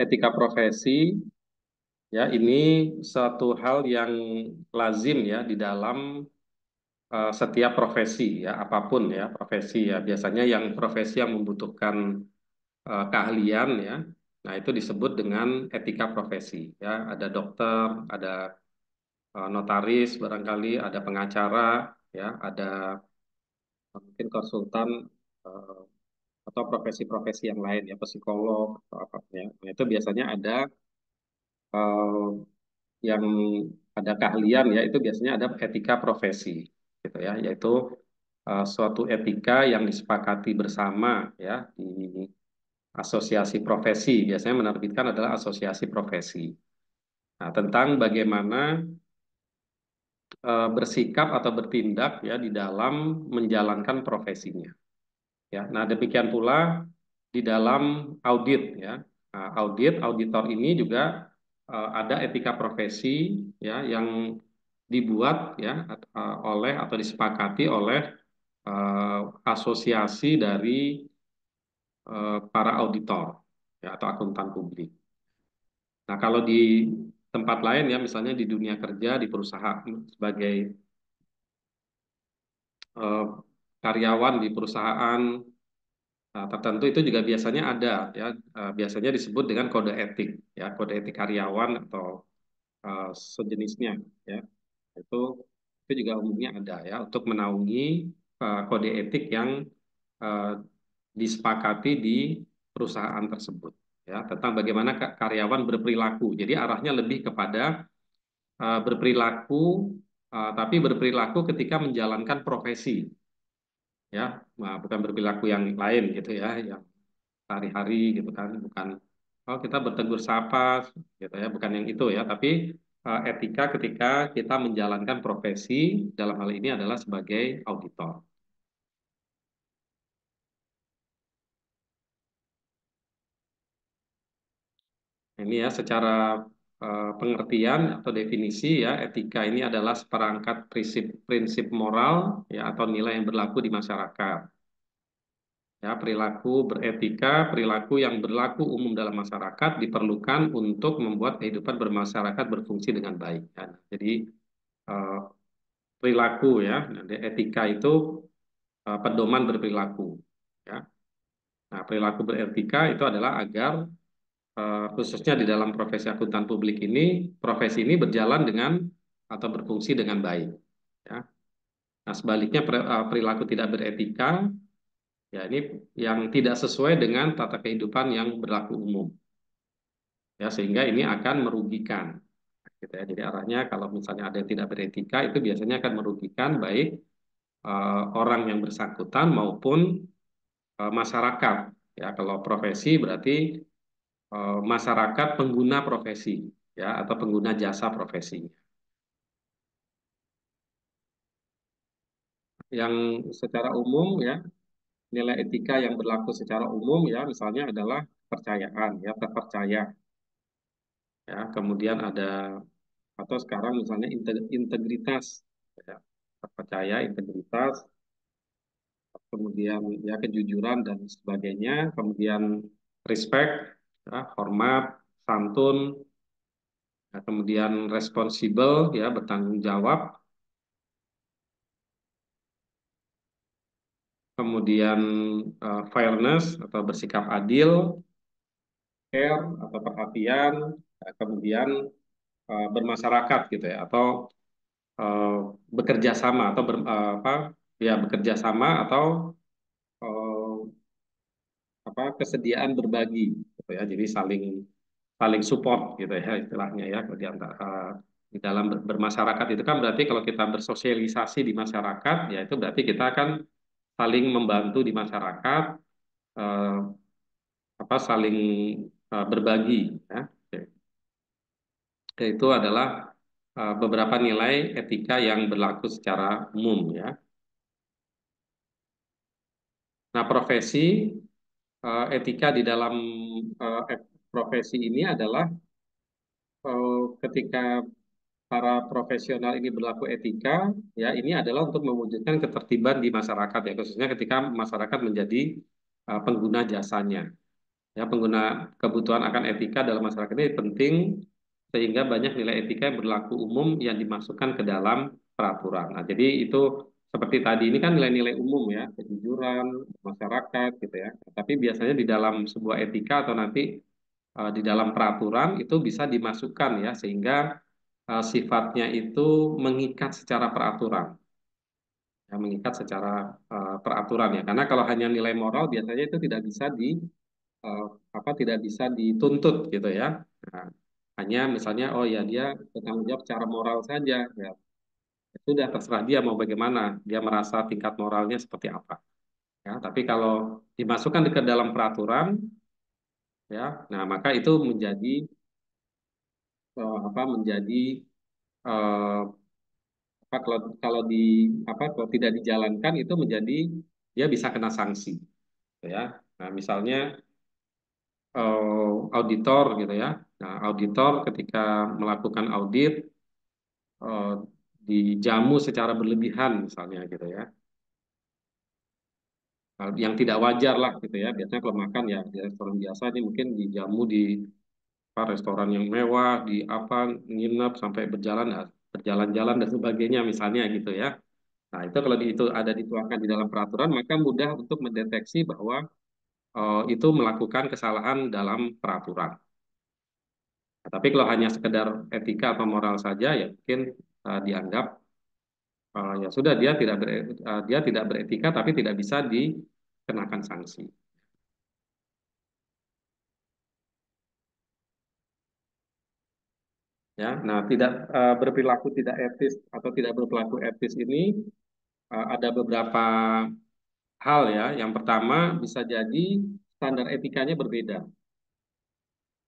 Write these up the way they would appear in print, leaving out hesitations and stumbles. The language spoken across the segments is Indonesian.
etika profesi ya ini satu hal yang lazim ya di dalam setiap profesi ya apapun ya profesi ya biasanya yang profesi yang membutuhkan keahlian ya. Nah, itu disebut dengan etika profesi ya. Ada dokter, ada notaris barangkali, ada pengacara ya, ada mungkin konsultan eh, atau profesi-profesi yang lain ya, psikolog atau apa ya. Nah, itu biasanya ada eh, yang ada keahlian ya, itu biasanya ada etika profesi gitu ya, yaitu suatu etika yang disepakati bersama ya di asosiasi profesi. Biasanya menerbitkan adalah asosiasi profesi. Nah, tentang bagaimana bersikap atau bertindak ya di dalam menjalankan profesinya. Ya, nah demikian pula di dalam audit ya. Nah, auditor ini juga ada etika profesi ya yang dibuat ya oleh atau disepakati oleh eh, asosiasi dari para auditor ya atau akuntan publik. Nah, kalau di tempat lain ya, misalnya di dunia kerja, di perusahaan sebagai eh, karyawan di perusahaan tertentu itu juga biasanya ada ya, biasanya disebut dengan kode etik ya, kode etik karyawan atau sejenisnya ya. Itu itu juga umumnya ada ya untuk menaungi kode etik yang eh, disepakati di perusahaan tersebut ya tentang bagaimana karyawan berperilaku. Jadi arahnya lebih kepada berperilaku, tapi berperilaku ketika menjalankan profesi, ya, nah, bukan berperilaku yang lain gitu ya, yang sehari-hari gitu kan, bukan oh kita bertegur sapa gitu ya, bukan yang itu ya, tapi etika ketika kita menjalankan profesi dalam hal ini adalah sebagai auditor. Ini ya secara pengertian atau definisi ya etika ini adalah seperangkat prinsip-prinsip moral ya atau nilai yang berlaku di masyarakat. Ya, perilaku beretika, perilaku yang berlaku umum dalam masyarakat diperlukan untuk membuat kehidupan bermasyarakat berfungsi dengan baik. Ya. Jadi eh, perilaku ya, nanti etika itu pedoman berperilaku. Ya. Nah, perilaku beretika itu adalah agar khususnya di dalam profesi akuntan publik ini, profesi ini berjalan dengan atau berfungsi dengan baik. Ya. Nah, sebaliknya perilaku tidak beretika ya ini yang tidak sesuai dengan tata kehidupan yang berlaku umum ya sehingga ini akan merugikan gitu ya. Jadi arahnya kalau misalnya ada yang tidak beretika itu biasanya akan merugikan baik orang yang bersangkutan maupun masyarakat ya. Kalau profesi berarti masyarakat pengguna profesi ya atau pengguna jasa profesi. Yang secara umum ya nilai etika yang berlaku secara umum ya misalnya adalah kepercayaan ya terpercaya ya kemudian ada atau sekarang misalnya integritas ya, terpercaya integritas kemudian ya kejujuran dan sebagainya kemudian respect ya, hormat santun ya, kemudian responsibel ya bertanggung jawab kemudian fairness atau bersikap adil care atau perhatian ya, kemudian bermasyarakat gitu ya atau eh, bekerja sama atau apa ya bekerja sama atau eh, apa kesediaan berbagi gitu ya jadi saling saling support gitu ya istilahnya ya kalau di antara di dalam bermasyarakat itu kan berarti kalau kita bersosialisasi di masyarakat ya itu berarti kita akan saling membantu di masyarakat eh, apa saling berbagi ya. Oke. Itu adalah beberapa nilai etika yang berlaku secara umum ya. Nah, profesi etika di dalam profesi ini adalah ketika para profesional ini berlaku etika, ya ini adalah untuk mewujudkan ketertiban di masyarakat ya, khususnya ketika masyarakat menjadi pengguna jasanya. Ya, pengguna kebutuhan akan etika dalam masyarakat ini penting sehingga banyak nilai etika yang berlaku umum yang dimasukkan ke dalam peraturan. Nah, jadi itu seperti tadi ini kan nilai-nilai umum ya, kejujuran, masyarakat gitu ya. Tapi biasanya di dalam sebuah etika atau nanti di dalam peraturan itu bisa dimasukkan ya sehingga sifatnya itu mengikat secara peraturan. Ya, mengikat secara peraturan ya. Karena kalau hanya nilai moral biasanya itu tidak bisa eh, tidak bisa dituntut gitu ya. Nah, hanya misalnya oh ya dia bertanggung jawab secara moral saja ya. Sudah terserah dia mau bagaimana, dia merasa tingkat moralnya seperti apa ya. Tapi kalau dimasukkan ke dalam peraturan ya, nah maka itu menjadi menjadi eh, kalau kalau di kalau tidak dijalankan itu menjadi dia bisa kena sanksi gitu ya. Nah, misalnya auditor gitu ya. Nah, auditor ketika melakukan audit eh, dijamu secara berlebihan misalnya gitu ya. Yang tidak wajar lah gitu ya. Biasanya kalau makan ya di restoran biasa ini mungkin dijamu di restoran yang mewah, di apa nginep sampai berjalan berjalan-jalan dan sebagainya misalnya gitu ya. Nah, itu kalau itu ada dituangkan di dalam peraturan maka mudah untuk mendeteksi bahwa itu melakukan kesalahan dalam peraturan. Nah, tapi kalau hanya sekedar etika atau moral saja ya mungkin dianggap ya sudah dia tidak beretika tapi tidak bisa dikenakan sanksi. Ya, nah tidak berperilaku tidak etis atau tidak berperilaku etis ini ada beberapa hal ya. Yang pertama bisa jadi standar etikanya berbeda.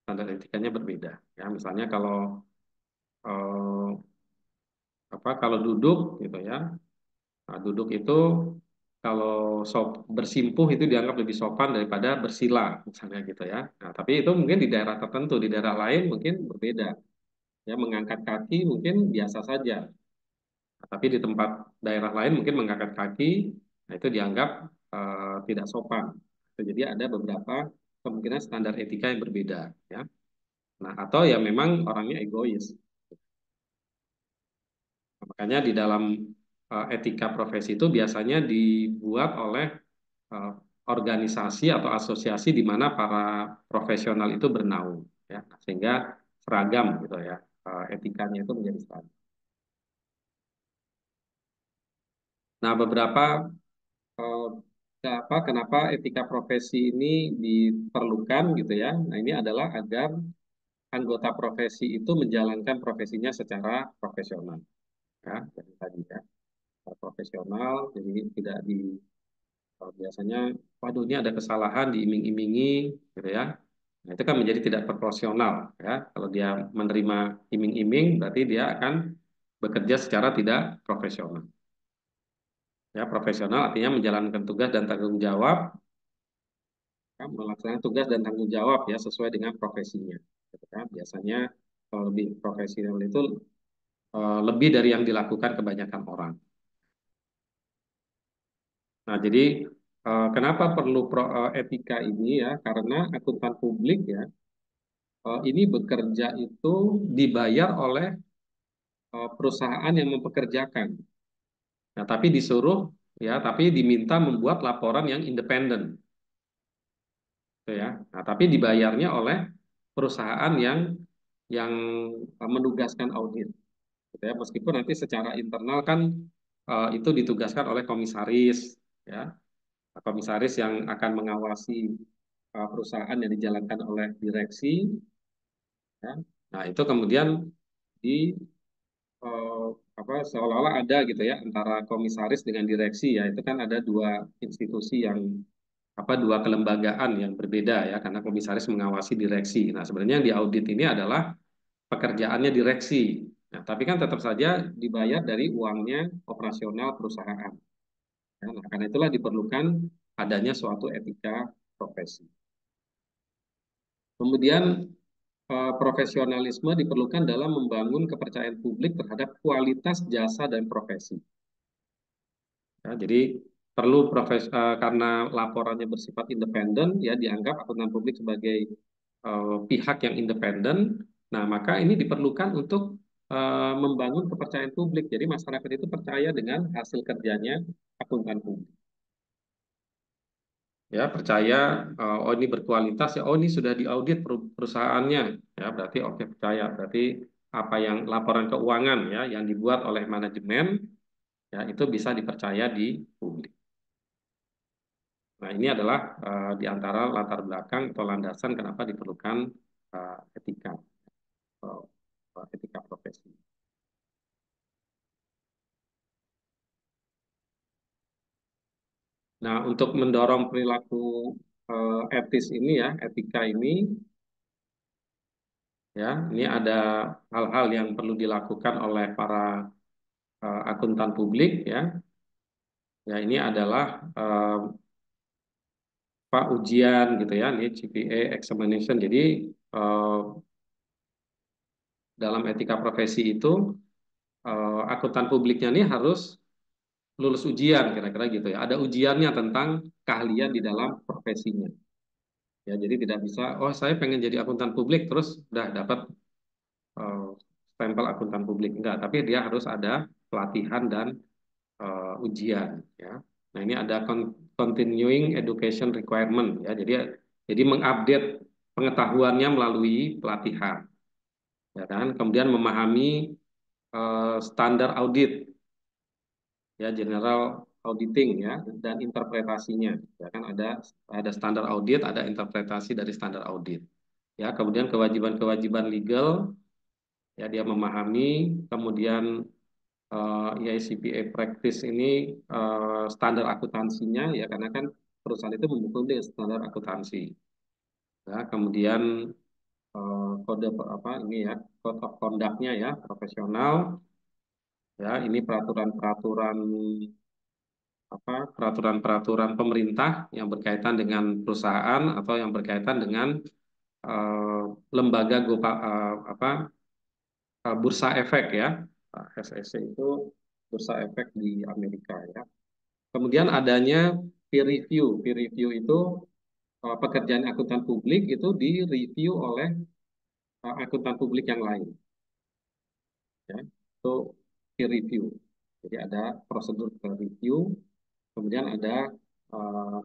Standar etikanya berbeda. Ya, misalnya kalau eh, kalau duduk gitu ya. Nah, duduk itu kalau bersimpuh itu dianggap lebih sopan daripada bersila, misalnya gitu ya. Nah, tapi itu mungkin di daerah tertentu, di daerah lain mungkin berbeda. Ya, mengangkat kaki mungkin biasa saja. Nah, tapi di tempat daerah lain mungkin mengangkat kaki, nah itu dianggap tidak sopan. Jadi ada beberapa kemungkinan standar etika yang berbeda, ya. Nah, atau ya memang orangnya egois. Makanya di dalam etika profesi itu biasanya dibuat oleh eh, organisasi atau asosiasi di mana para profesional itu bernaung, ya, sehingga seragam gitu ya, etikanya itu menjadi seragam. Nah, beberapa eh, kenapa etika profesi ini diperlukan gitu ya? Nah, ini adalah agar anggota profesi itu menjalankan profesinya secara profesional, ya, jadi tadi ya, profesional, jadi tidak di biasanya, waduh ini ada kesalahan diiming-imingi, gitu ya. Nah, itu kan menjadi tidak proporsional, ya. Kalau dia menerima iming-iming, berarti dia akan bekerja secara tidak profesional. Ya, profesional artinya menjalankan tugas dan tanggung jawab, ya, melaksanakan tugas dan tanggung jawab ya sesuai dengan profesinya. Gitu kan. Biasanya kalau lebih profesional itu lebih dari yang dilakukan kebanyakan orang. Nah, jadi kenapa perlu etika ini ya? Karena akuntan publik ya ini bekerja itu dibayar oleh perusahaan yang mempekerjakan. Nah, tapi disuruh ya, tapi diminta membuat laporan yang independen, gitu ya. Nah, tapi dibayarnya oleh perusahaan yang menugaskan audit, gitu ya. Meskipun nanti secara internal kan itu ditugaskan oleh komisaris, ya, komisaris yang akan mengawasi perusahaan yang dijalankan oleh direksi, ya. Nah, itu kemudian di eh, seolah-olah ada gitu ya antara komisaris dengan direksi ya itu kan ada dua institusi yang dua kelembagaan yang berbeda ya karena komisaris mengawasi direksi. Nah sebenarnya yang diaudit ini adalah pekerjaannya direksi. Nah tapi kan tetap saja dibayar dari uangnya operasional perusahaan. Ya, nah, karena itulah diperlukan adanya suatu etika profesi. Kemudian profesionalisme diperlukan dalam membangun kepercayaan publik terhadap kualitas jasa dan profesi. Ya, jadi karena laporannya bersifat independen, ya dianggap akuntan publik sebagai pihak yang independen. Nah, maka ini diperlukan untuk membangun kepercayaan publik. Jadi masyarakat itu percaya dengan hasil kerjanya akuntan publik. Ya, percaya oh ini berkualitas ya, oh ini sudah diaudit perusahaannya, ya berarti oke percaya. Berarti apa yang laporan keuangan ya yang dibuat oleh manajemen ya itu bisa dipercaya di publik. Nah, ini adalah di antara latar belakang atau landasan kenapa diperlukan etika, etika profesi. Nah, untuk mendorong perilaku etis ini ya, etika ini ya, ini ada hal-hal yang perlu dilakukan oleh para akuntan publik ya. Ya, ini adalah Pak ujian gitu ya, ini GPA examination. Jadi eh, dalam etika profesi itu akuntan publiknya ini harus lulus ujian kira-kira gitu ya. Ada ujiannya tentang keahlian di dalam profesinya. Ya, jadi tidak bisa, oh saya pengen jadi akuntan publik terus udah dapat eh, stempel akuntan publik enggak, tapi dia harus ada pelatihan dan ujian ya. Nah, ini ada continuing education requirement ya. Jadi mengupdate pengetahuannya melalui pelatihan ya kan. Kemudian memahami standar audit ya, general auditing ya, dan interpretasinya ya kan, ada standar audit, ada interpretasi dari standar audit ya. Kemudian kewajiban-kewajiban legal ya, dia memahami. Kemudian EICPA practice ini standar akuntansinya ya, karena kan perusahaan itu memukul dengan standar akuntansi ya. Kemudian kode apa ini ya, code of conduct-nya ya, profesional ya. Ini peraturan-peraturan peraturan-peraturan pemerintah yang berkaitan dengan perusahaan atau yang berkaitan dengan eh, lembaga bursa efek ya. SEC itu bursa efek di Amerika ya. Kemudian adanya peer review. Peer review itu pekerjaan akuntan publik itu direview oleh akuntan publik yang lain ya. Itu peer review. Jadi ada prosedur peer review. Kemudian ada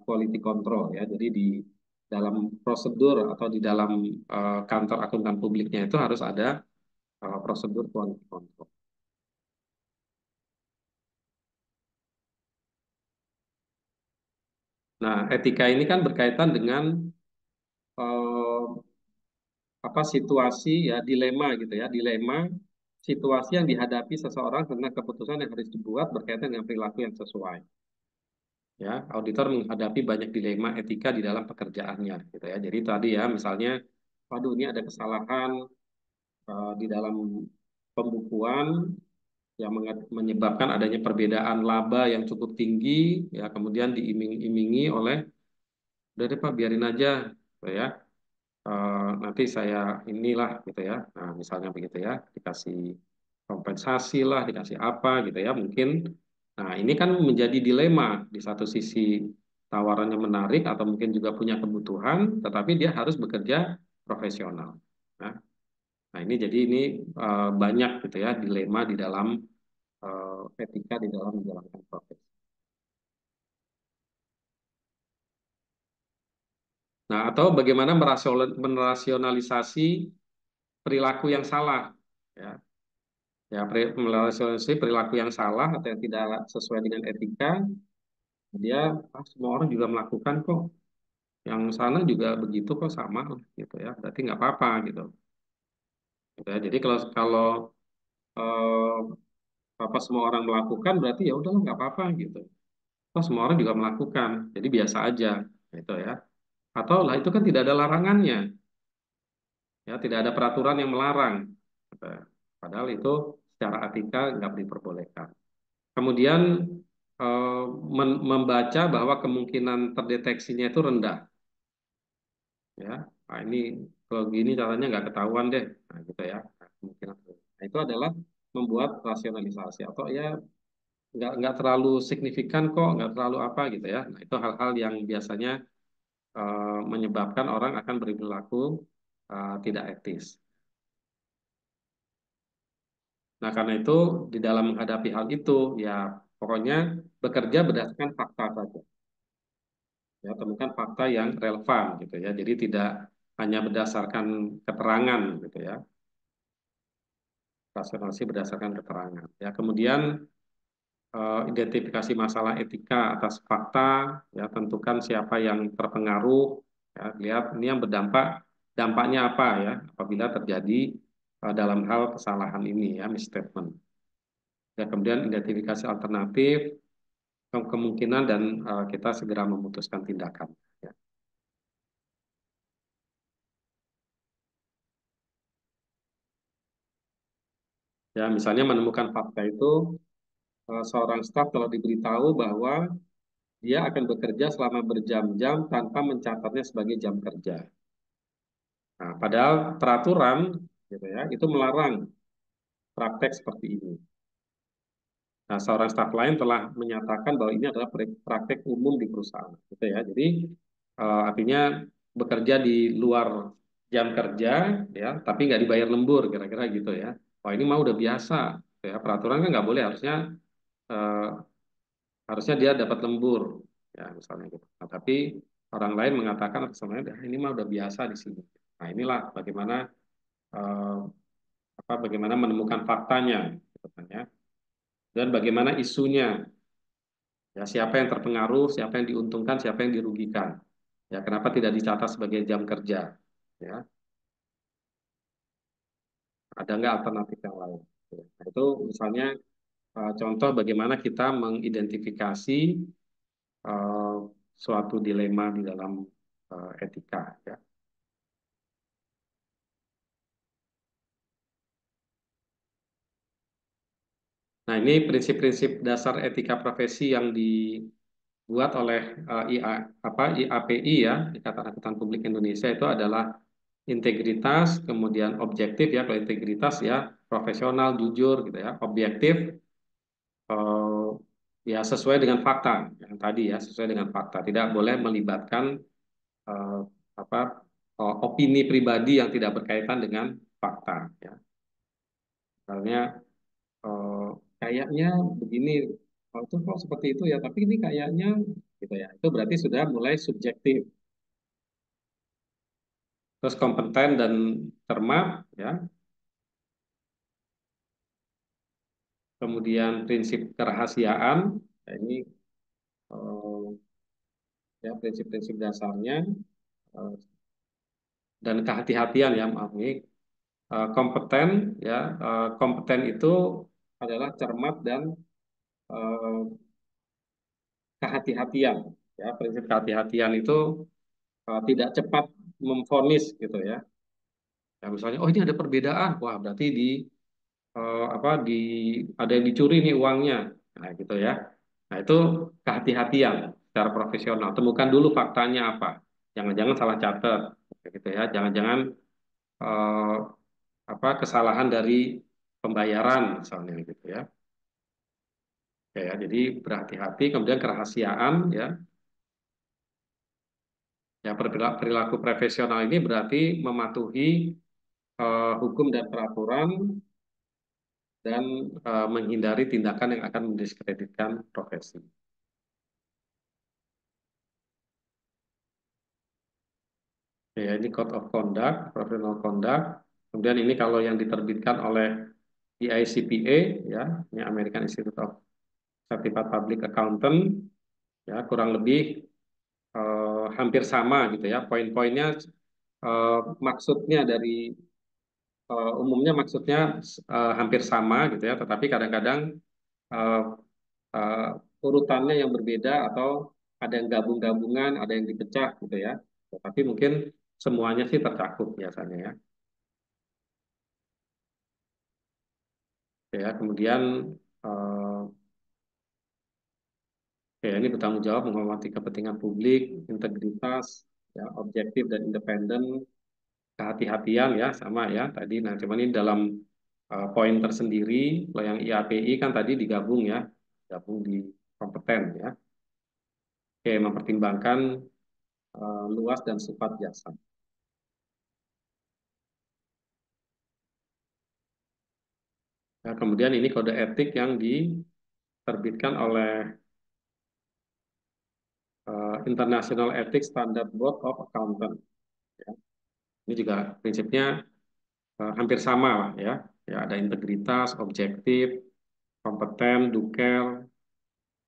quality control ya. Jadi di dalam prosedur atau di dalam kantor akuntan publiknya itu harus ada prosedur quality control. Nah, etika ini kan berkaitan dengan eh, apa situasi ya, dilema gitu ya, dilema situasi yang dihadapi seseorang tentang keputusan yang harus dibuat berkaitan dengan perilaku yang sesuai. Ya, auditor menghadapi banyak dilema etika di dalam pekerjaannya gitu ya. Jadi tadi ya misalnya, waduh ini ada kesalahan di dalam pembukuan yang menyebabkan adanya perbedaan laba yang cukup tinggi ya, kemudian diiming-imingi oleh udah deh Pak biarin aja gitu ya. Nanti saya inilah gitu ya. Nah, misalnya begitu ya, dikasih kompensasi lah, dikasih apa gitu ya, mungkin. Nah, ini kan menjadi dilema di satu sisi tawarannya menarik atau mungkin juga punya kebutuhan, tetapi dia harus bekerja profesional. Nah, nah ini jadi ini banyak gitu ya dilema di dalam etika di dalam menjalankan profesi. Nah, atau bagaimana merasionalisasi perilaku yang salah ya. Ya, melaksanakan perilaku yang salah atau yang tidak sesuai dengan etika, dia semua orang juga melakukan kok. Yang sana juga begitu kok sama gitu ya. Berarti nggak apa-apa gitu. Gitu ya. Jadi kalau kalau eh, apa semua orang melakukan berarti ya udahlah nggak apa-apa gitu. Oh, semua orang juga melakukan, jadi biasa aja gitu ya. Atau lah itu kan tidak ada larangannya, ya tidak ada peraturan yang melarang. Gitu ya. Padahal itu secara etika nggak diperbolehkan. Kemudian eh, membaca bahwa kemungkinan terdeteksinya itu rendah, ya. Nah, ini kalau gini caranya nggak ketahuan deh, nah, gitu ya. Nah, kemungkinan. Nah, itu adalah membuat rasionalisasi atau ya nggak terlalu signifikan kok, nggak terlalu apa gitu ya. Nah, itu hal-hal yang biasanya menyebabkan orang akan berperilaku tidak etis. Nah, karena itu di dalam menghadapi hal itu, ya pokoknya bekerja berdasarkan fakta saja. Ya, temukan fakta yang relevan gitu ya. Jadi tidak hanya berdasarkan keterangan gitu ya. Rasionalisasi berdasarkan keterangan. Ya, kemudian identifikasi masalah etika atas fakta, ya tentukan siapa yang terpengaruh, ya, lihat ini yang berdampak, dampaknya apa ya apabila terjadi dalam hal kesalahan ini ya misstatement. Ya, kemudian identifikasi alternatif, kemungkinan dan kita segera memutuskan tindakan. Ya. Ya, misalnya menemukan fakta itu seorang staf telah diberitahu bahwa dia akan bekerja selama berjam-jam tanpa mencatatnya sebagai jam kerja. Nah, padahal peraturan gitu ya, itu melarang praktek seperti ini. Nah, seorang staf lain telah menyatakan bahwa ini adalah praktek umum di perusahaan, gitu ya. Jadi artinya bekerja di luar jam kerja, ya, tapi nggak dibayar lembur, kira-kira gitu ya. Wah ini mah udah biasa, gitu ya. Peraturan kan nggak boleh, eh, harusnya dia dapat lembur, ya misalnya gitu. Nah, tapi orang lain mengatakan sebenarnya ini mah udah biasa di sini. Nah, inilah bagaimana eh, bagaimana menemukan faktanya, gitu kan ya. Dan bagaimana isunya, ya siapa yang terpengaruh, siapa yang diuntungkan, siapa yang dirugikan. Ya, kenapa tidak dicatat sebagai jam kerja? Ya, ada nggak alternatif yang lain? Ya, nah, itu misalnya contoh bagaimana kita mengidentifikasi eh, suatu dilema di dalam etika. Ya. Nah, ini prinsip-prinsip dasar etika profesi yang dibuat oleh IAPI ya, Ikatan Akuntan Publik Indonesia itu adalah integritas, kemudian objektif ya, kalau integritas ya profesional, jujur gitu ya, objektif eh, ya sesuai dengan fakta yang tadi ya, sesuai dengan fakta, tidak boleh melibatkan eh, apa opini pribadi yang tidak berkaitan dengan fakta ya. Misalnya eh, kayaknya begini, oh, itu kok seperti itu ya, tapi ini kayaknya gitu ya, itu berarti sudah mulai subjektif. Terus kompeten dan cermat ya, kemudian prinsip kerahasiaan. Nah, ini eh, ya prinsip-prinsip dasarnya eh, dan kehati-hatian ya maaf ini kompeten ya kompeten itu adalah cermat dan eh, kehati-hatian ya prinsip kehati-hatian itu tidak cepat memvonis gitu ya. Ya misalnya oh ini ada perbedaan wah berarti di di ada yang dicuri nih uangnya nah gitu ya. Nah itu kehati-hatian secara profesional temukan dulu faktanya apa, jangan-jangan salah catat gitu ya, jangan-jangan eh, kesalahan dari pembayaran misalnya gitu ya. Ya, jadi berhati-hati kemudian kerahasiaan ya. Ya perilaku profesional ini berarti mematuhi hukum dan peraturan dan menghindari tindakan yang akan mendiskreditkan profesi. Ya, ini Code of Conduct, Professional Conduct. Kemudian ini kalau yang diterbitkan oleh IICPA, ya, ini American Institute of Certified Public Accountant, ya kurang lebih hampir sama gitu ya. Poin-poinnya maksudnya umumnya maksudnya hampir sama gitu ya, tetapi kadang-kadang eh, urutannya yang berbeda atau ada yang gabung-gabungan, ada yang dipecah gitu ya. Tetapi mungkin semuanya sih tercakup biasanya ya. Ya, kemudian eh, ya ini bertanggung jawab menghormati kepentingan publik, integritas, ya, objektif dan independen, kehati-hatian ya sama ya tadi. Nah, cuman ini dalam poin tersendiri, kalau yang IAPI kan tadi digabung ya. gabung di kompeten ya. Oke, mempertimbangkan luas dan sifat jasa. Nah, kemudian ini kode etik yang diterbitkan oleh International Ethics Standard Board of Accountants. Ya. Ini juga prinsipnya hampir sama lah ya. Ya, ada integritas, objektif, kompeten, dukel,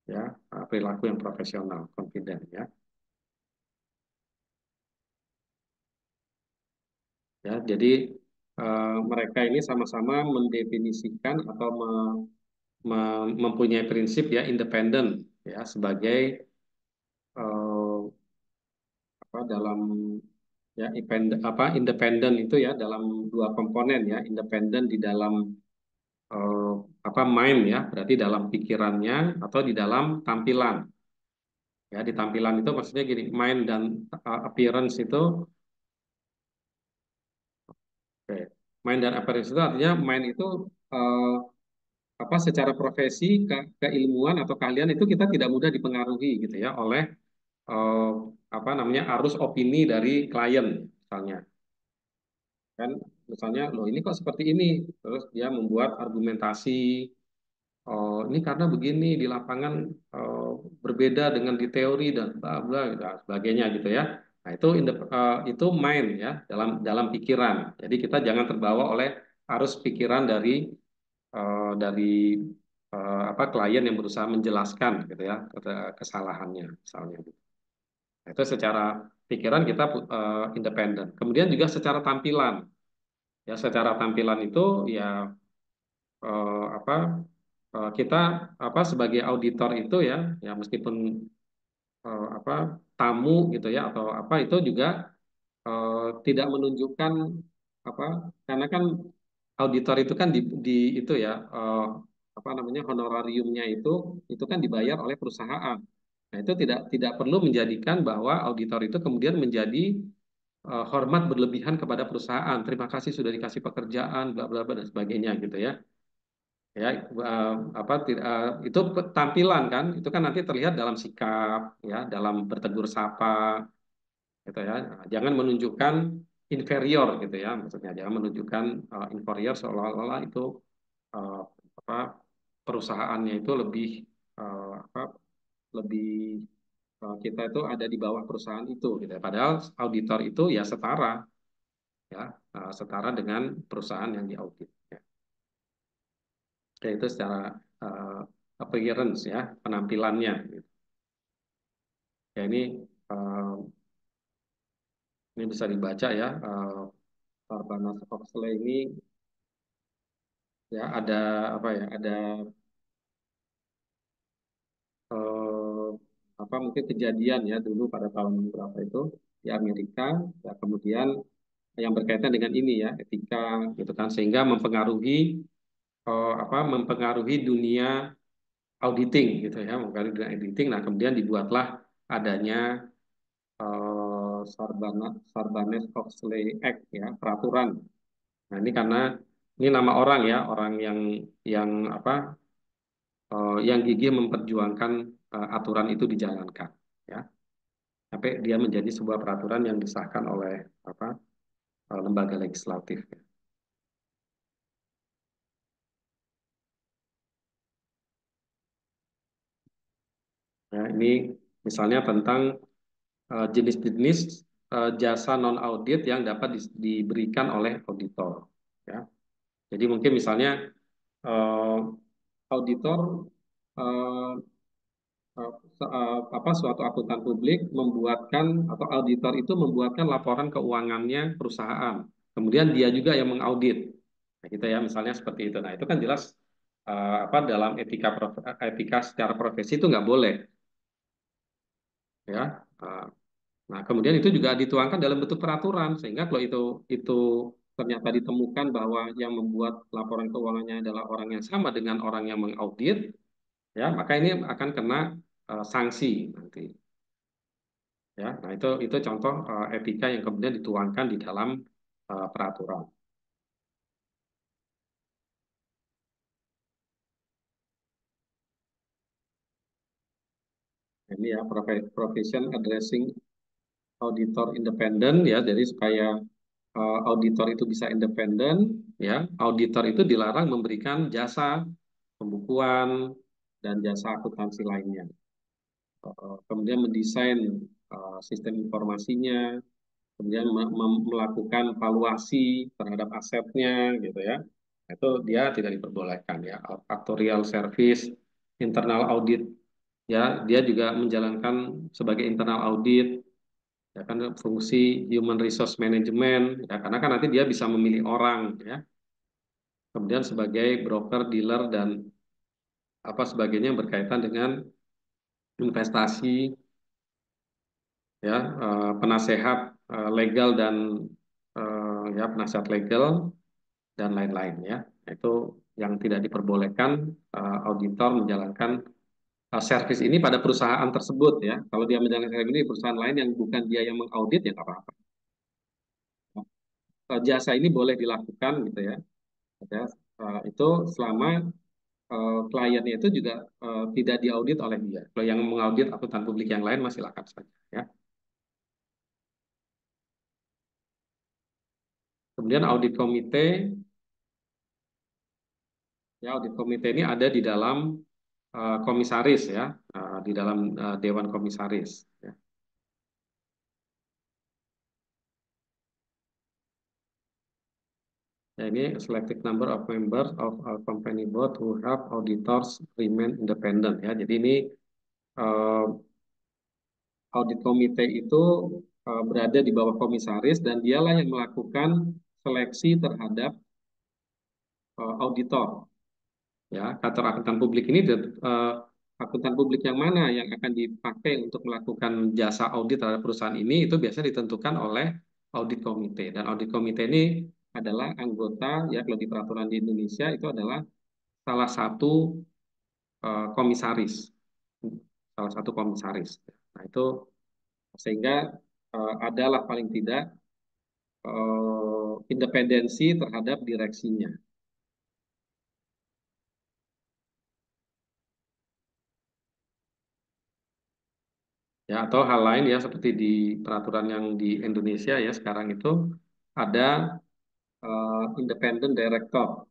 ya, perilaku yang profesional, confident ya. Ya, jadi mereka ini sama-sama mendefinisikan atau mempunyai prinsip ya independen ya sebagai eh, apa dalam ya independen itu ya dalam dua komponen ya independen di dalam eh, mind ya berarti dalam pikirannya atau di dalam tampilan ya di tampilan itu maksudnya gini mind dan appearance itu oke. Mind dan appearance itu artinya mind itu eh, secara profesi keilmuan atau keahlian itu kita tidak mudah dipengaruhi gitu ya oleh eh, arus opini dari klien misalnya kan misalnya loh ini kok seperti ini terus dia membuat argumentasi oh ini karena begini di lapangan eh, berbeda dengan di teori dan bla bla dan sebagainya gitu ya nah itu main ya dalam pikiran jadi kita jangan terbawa oleh arus pikiran dari klien yang berusaha menjelaskan gitu ya kesalahannya misalnya gitu. Nah, itu secara pikiran kita independen. Kemudian juga secara tampilan. Ya, secara tampilan itu ya apa kita sebagai auditor itu ya ya meskipun apa tamu gitu ya atau apa itu juga tidak menunjukkan apa karena kan auditor itu kan di itu ya honorariumnya itu kan dibayar oleh perusahaan. Nah, itu tidak perlu menjadikan bahwa auditor itu kemudian menjadi hormat berlebihan kepada perusahaan. Terima kasih sudah dikasih pekerjaan, bla bla bla dan sebagainya gitu ya. Ya, itu tampilan kan, itu kan nanti terlihat dalam sikap, ya, dalam bertegur sapa, gitu ya. Jangan menunjukkan inferior gitu ya, maksudnya jangan menunjukkan inferior seolah-olah itu uh, apa perusahaannya itu lebih uh, apa lebih kita itu ada di bawah perusahaan itu gitu ya. Padahal auditor itu ya ya setara dengan perusahaan yang diaudit ya. Oke, itu secara uh, appearance ya penampilannya gitu. Ya uh, ini bisa dibaca ya Sarbanas Oxley ini ya ada ada eh, mungkin kejadian ya dulu pada tahun berapa itu di Amerika ya kemudian yang berkaitan dengan ini ya etika gitu kan sehingga mempengaruhi dunia auditing gitu ya mempengaruhi dunia auditing nah kemudian dibuatlah adanya Sarbanes Oxley Act ya peraturan nah ini karena ini nama orang ya orang yang apa yang gigih memperjuangkan aturan itu dijalankan ya sampai dia menjadi sebuah peraturan yang disahkan oleh apa lembaga legislatif. Ya, ini misalnya tentang jenis-jenis jasa non audit yang dapat diberikan oleh auditor. Ya, jadi mungkin misalnya eh, auditor eh, suatu akuntan publik membuatkan atau auditor itu membuatkan laporan keuangannya perusahaan. Kemudian dia juga yang mengaudit. Nah, gitu ya, misalnya seperti itu. Nah, itu kan jelas dalam etika secara profesi itu nggak boleh, ya. Eh, nah, kemudian itu juga dituangkan dalam bentuk peraturan, sehingga kalau itu ternyata ditemukan bahwa yang membuat laporan keuangannya adalah orang yang sama dengan orang yang mengaudit, ya, maka ini akan kena sanksi nanti. Ya, nah itu contoh etika yang kemudian dituangkan di dalam peraturan. Ini ya provision addressing auditor independent ya. Jadi supaya auditor itu bisa independen, ya, auditor itu dilarang memberikan jasa pembukuan dan jasa akuntansi lainnya. Kemudian mendesain sistem informasinya, kemudian melakukan valuasi terhadap asetnya, gitu ya. Itu dia tidak diperbolehkan ya. Actuarial service, internal audit, ya, dia juga menjalankan sebagai internal audit, ya kan, fungsi human resource management, ya, karena kan nanti dia bisa memilih orang, ya, kemudian sebagai broker, dealer dan apa sebagainya yang berkaitan dengan investasi, ya, penasehat legal dan ya penasehat legal dan lain-lain, ya. Itu yang tidak diperbolehkan auditor menjalankan servis ini pada perusahaan tersebut, ya. Kalau dia menjalankan servis ini di perusahaan lain yang bukan dia yang mengaudit, ya nggak apa-apa. Jasa ini boleh dilakukan, gitu ya. Ya, itu selama kliennya itu juga tidak diaudit oleh dia. Kalau yang mengaudit akuntan publik yang lain masih silakan saja, ya. Kemudian audit komite ini ada di dalam komisaris, ya, di dalam dewan komisaris, ya. Ya, ini selected number of members of a company board who have auditors remain independent, ya. Jadi ini eh, audit komite itu berada di bawah komisaris dan dialah yang melakukan seleksi terhadap auditor, ya. Kantor akuntan publik ini akuntan publik yang mana yang akan dipakai untuk melakukan jasa audit terhadap perusahaan ini itu biasanya ditentukan oleh audit komite, dan audit komite ini adalah anggota, ya, kalau di peraturan di Indonesia itu adalah salah satu komisaris, salah satu komisaris. Nah, itu sehingga adalah paling tidak independensi terhadap direksinya, ya. Atau hal lain, ya, seperti di peraturan yang di Indonesia, ya, sekarang itu ada independent director,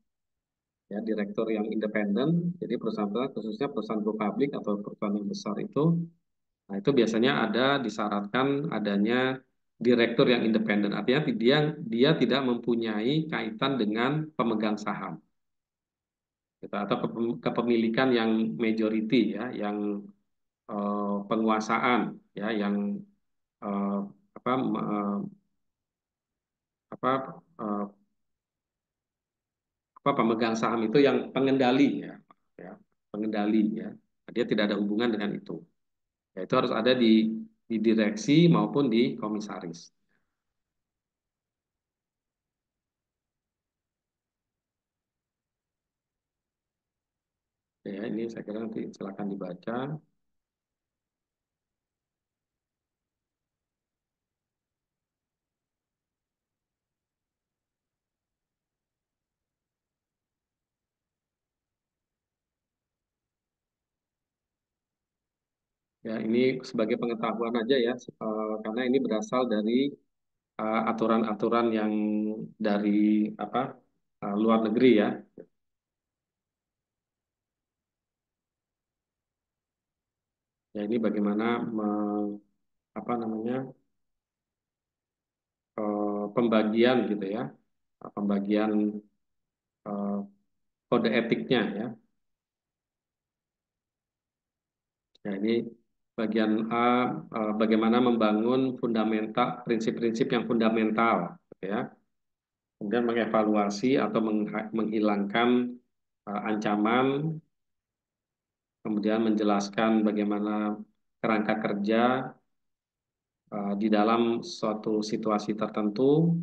ya, direktur yang independen. Jadi perusahaan, khususnya perusahaan go public atau perusahaan yang besar itu, nah, itu biasanya ada disyaratkan adanya direktur yang independen. Artinya dia dia tidak mempunyai kaitan dengan pemegang saham, gitu, atau kepemilikan yang majority, ya, yang penguasaan, ya, yang eh, apa apa eh, apa pemegang saham itu yang pengendali, ya, ya, pengendali, ya. Dia tidak ada hubungan dengan itu. Ya, itu harus ada di direksi maupun di komisaris. Ya, ini saya kira nanti silakan dibaca. Ya, ini sebagai pengetahuan aja, ya, karena ini berasal dari aturan-aturan yang dari apa luar negeri, ya. Ya, ini bagaimana apa namanya pembagian, gitu ya, pembagian eh, kode etiknya, ya. Ya, ini bagian A, bagaimana membangun fundamental prinsip-prinsip yang fundamental, gitu ya. Kemudian mengevaluasi atau menghilangkan ancaman, kemudian menjelaskan bagaimana kerangka kerja di dalam suatu situasi tertentu,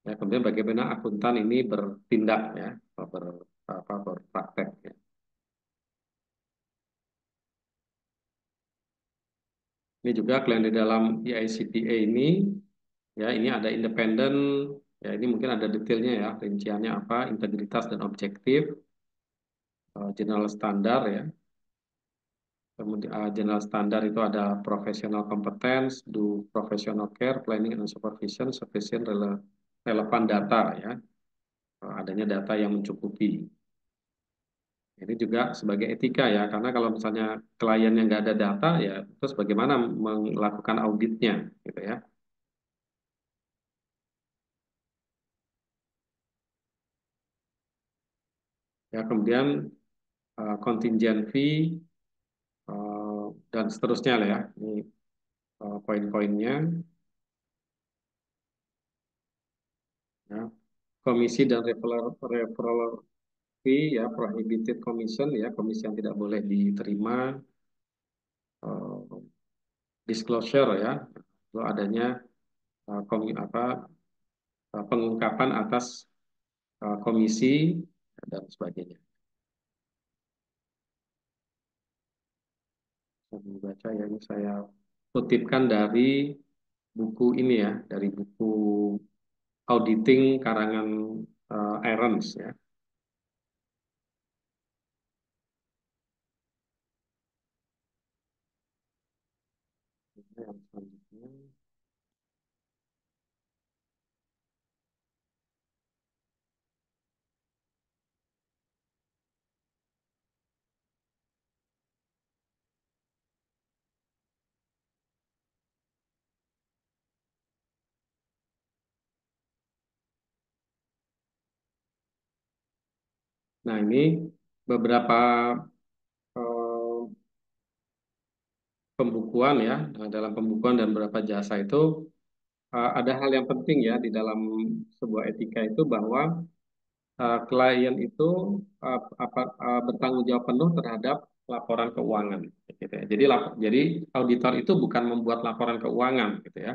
ya, kemudian bagaimana akuntan ini bertindak, ya, ber, berpraktek, ya. Ini juga klien di dalam EICPA ini, ya, ini ada independen, ya, ini mungkin ada detailnya, ya, rinciannya apa, integritas dan objektif, general standar, ya. Kemudian general standar itu ada professional competence, do professional care, planning and supervision, sufficient relevant data ya. Adanya data yang mencukupi. Ini juga sebagai etika ya, karena kalau misalnya klien yang nggak ada data ya, terus bagaimana melakukan auditnya gitu ya. Ya kemudian contingent fee dan seterusnya lah ya. Ini poin-poinnya ya. Komisi dan referral fee ya, prohibited commission ya, komisi yang tidak boleh diterima, eh, disclosure ya, itu adanya pengungkapan atas komisi dan sebagainya. Saya membaca ya, ini saya kutipkan dari buku ini ya, dari buku auditing karangan Irons ya. Yang selanjutnya. Nah ini beberapa eh, pembukuan ya, dalam pembukuan dan beberapa jasa itu ada hal yang penting ya di dalam sebuah etika itu bahwa klien itu bertanggung jawab penuh terhadap laporan keuangan gitu ya. Jadi auditor itu bukan membuat laporan keuangan gitu ya.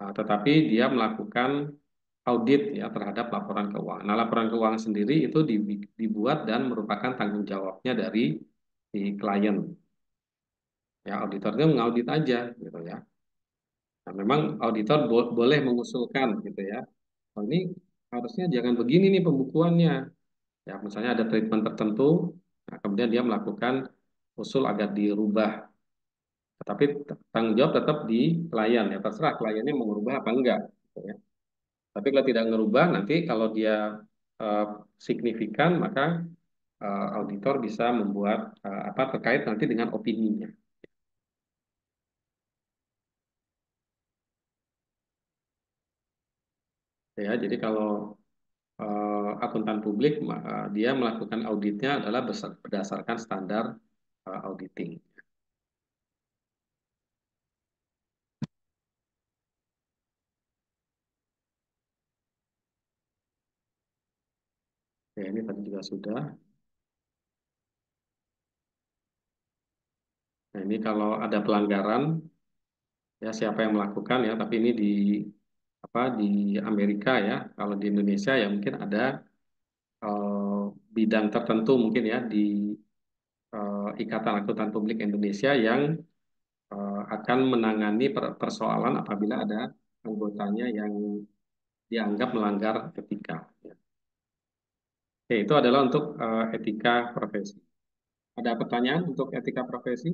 Tetapi dia melakukan audit ya terhadap laporan keuangan. Nah, laporan keuangan sendiri itu dibuat dan merupakan tanggung jawabnya dari si klien. Ya, auditor itu mengaudit aja gitu ya. Nah, memang auditor boleh mengusulkan gitu ya. Oh, ini harusnya jangan begini nih pembukuannya. Ya, misalnya ada treatment tertentu, nah, kemudian dia melakukan usul agar dirubah. Tetapi tanggung jawab tetap di klien ya, terserah kliennya mau merubah apa enggak. Gitu ya. Tapi kalau tidak ngerubah, nanti kalau dia eh, signifikan, maka auditor bisa membuat apa terkait nanti dengan opininya. Ya, jadi kalau akuntan publik, dia melakukan auditnya adalah berdasarkan standar auditing. Ya, ini tadi juga sudah. Nah, ini kalau ada pelanggaran, ya siapa yang melakukan ya, tapi ini di apa di Amerika ya. Kalau di Indonesia ya mungkin ada bidang tertentu mungkin ya di Ikatan Akuntan Publik Indonesia yang akan menangani persoalan apabila ada anggotanya yang dianggap melanggar etika. Ya. Oke, itu adalah untuk etika profesi. Ada pertanyaan untuk etika profesi?